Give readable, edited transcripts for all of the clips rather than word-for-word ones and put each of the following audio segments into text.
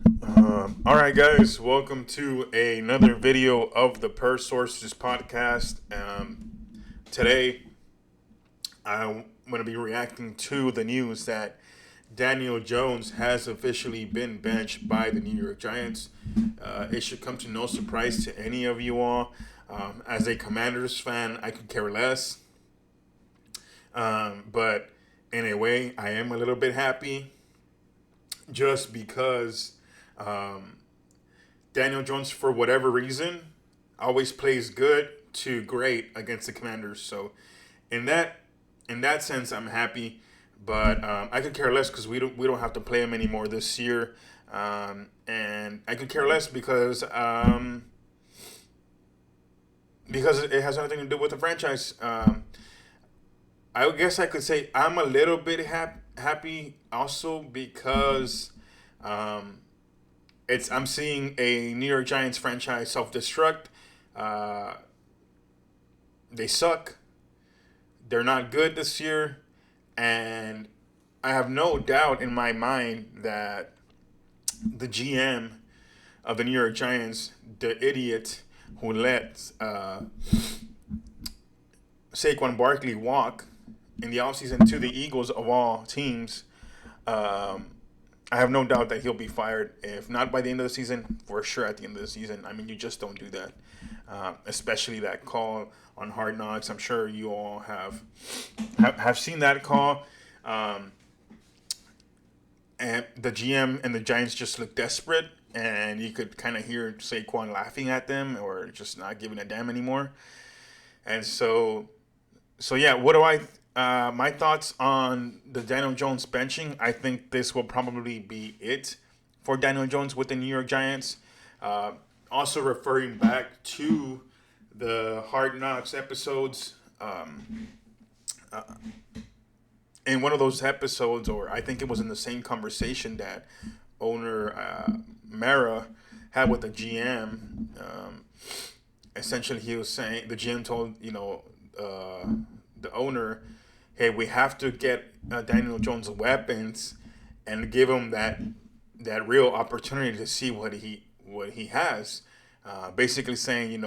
All right, guys, welcome to another video of the Per Sources podcast. Today, I'm going to be reacting to the news that Daniel Jones has officially been benched by the New York Giants. It should come to no surprise to any of you all. As a Commanders fan, I could care less. But in a way, I am a little bit happy just because Daniel Jones, for whatever reason, always plays good to great against the Commanders. So in that in that sense, I'm happy. But I could care less because we don't have to play him anymore this year, and I could care less because it has nothing to do with the franchise. I guess I could say I'm a little bit happy also because um, it's I'm seeing a New York Giants franchise self destruct. Uh, they suck. They're not good this year, and I have no doubt in my mind that the GM of the New York Giants, the idiot who let Saquon Barkley walk in the offseason to the Eagles of all teams, um, I have no doubt that he'll be fired. If not by the end of the season, for sure at the end of the season. I mean, you just don't do that, especially that call on Hard Knocks. I'm sure you all have seen that call. Um, and the GM and the Giants just look desperate, and you could kind of hear Saquon laughing at them or just not giving a damn anymore. And so yeah, what do I? My thoughts on the Daniel Jones benching. I think this will probably be it for Daniel Jones with the New York Giants. Uh, Also referring back to the Hard Knocks episodes. In one of those episodes, or I think it was in the same conversation that owner Mara had with the GM. Essentially, he was saying the GM told the owner, "Hey, we have to get Daniel Jones weapons and give him that real opportunity to see what he has." Basically saying,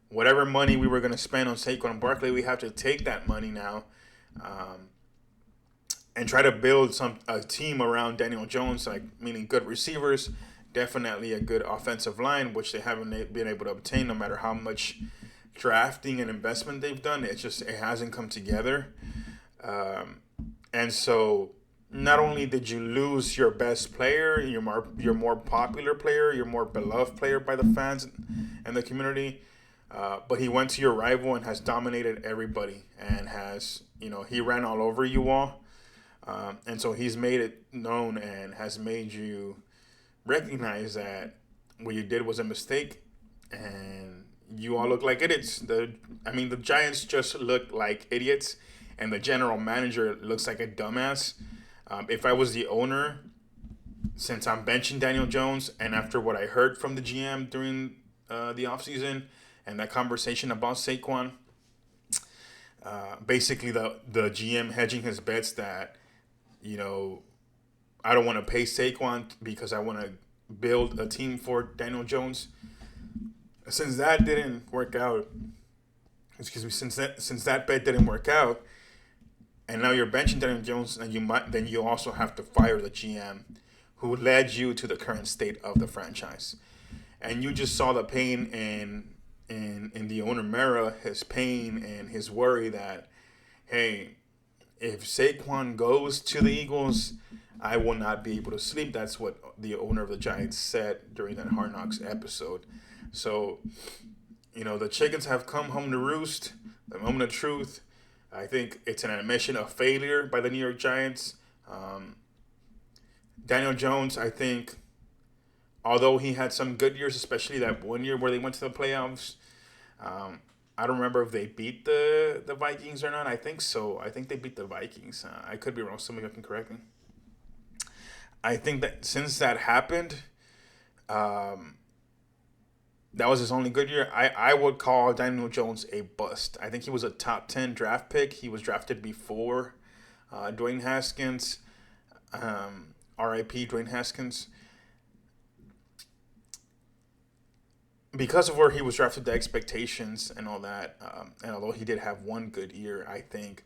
whatever money we were going to spend on Saquon Barkley, we have to take that money now and try to build a team around Daniel Jones, like meaning good receivers, definitely a good offensive line, which they haven't been able to obtain no matter how much drafting and investment they've done. It hasn't come together, and so not only did you lose your best player, your more popular player, your more beloved player by the fans and the community, but he went to your rival and has dominated everybody and he ran all over you all. And so he's made it known and has made you recognize that what you did was a mistake, and you all look like idiots. The Giants just look like idiots, and the general manager looks like a dumbass. If I was the owner, since I'm benching Daniel Jones, and after what I heard from the GM during the offseason and that conversation about Saquon, basically the GM hedging his bets that you know I don't want to pay Saquon because I want to build a team for Daniel Jones. Since that didn't work out, excuse me, since that bet didn't work out, and now you're benching Daniel Jones, and then you also have to fire the GM who led you to the current state of the franchise. And you just saw the pain in the owner Mara, his pain and his worry that, hey, if Saquon goes to the Eagles, I will not be able to sleep. That's what the owner of the Giants said during that Hard Knocks episode. So, the chickens have come home to roost. The moment of truth. I think it's an admission of failure by the New York Giants. Um, Daniel Jones, I think, although he had some good years, especially that one year where they went to the playoffs, um, I don't remember if they beat the Vikings or not. I think so. I think they beat the Vikings. I could be wrong. Somebody can correct me. I think that since that happened, um, that was his only good year. I would call Daniel Jones a bust. I think he was a top 10 draft pick. He was drafted before Dwayne Haskins, RIP Dwayne Haskins. because of where he was drafted, the expectations and all that, and although he did have one good year, I think,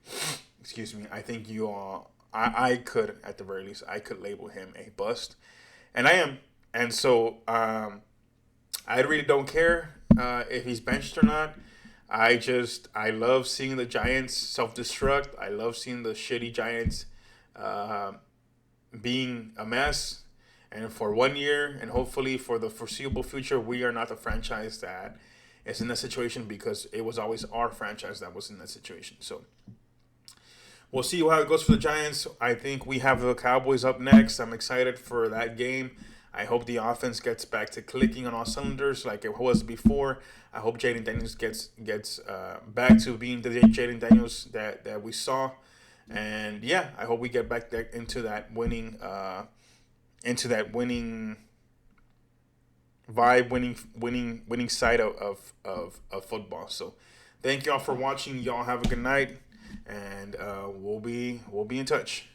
excuse me, I think you all, I could, at the very least, I could label him a bust, and I am, and so I really don't care if he's benched or not. I love seeing the Giants self destruct. I love seeing the shitty Giants uh, being a mess. And for 1 year, and hopefully for the foreseeable future, we are not the franchise that is in that situation, because it was always our franchise that was in that situation. So we'll see how it goes for the Giants. I think we have the Cowboys up next. I'm excited for that game. I hope the offense gets back to clicking on all cylinders like it was before. I hope Jaden Daniels gets back to being the Jaden Daniels that we saw. And yeah, I hope we get back into that winning vibe, winning side of football. So thank y'all for watching. Y'all have a good night, and we'll be in touch.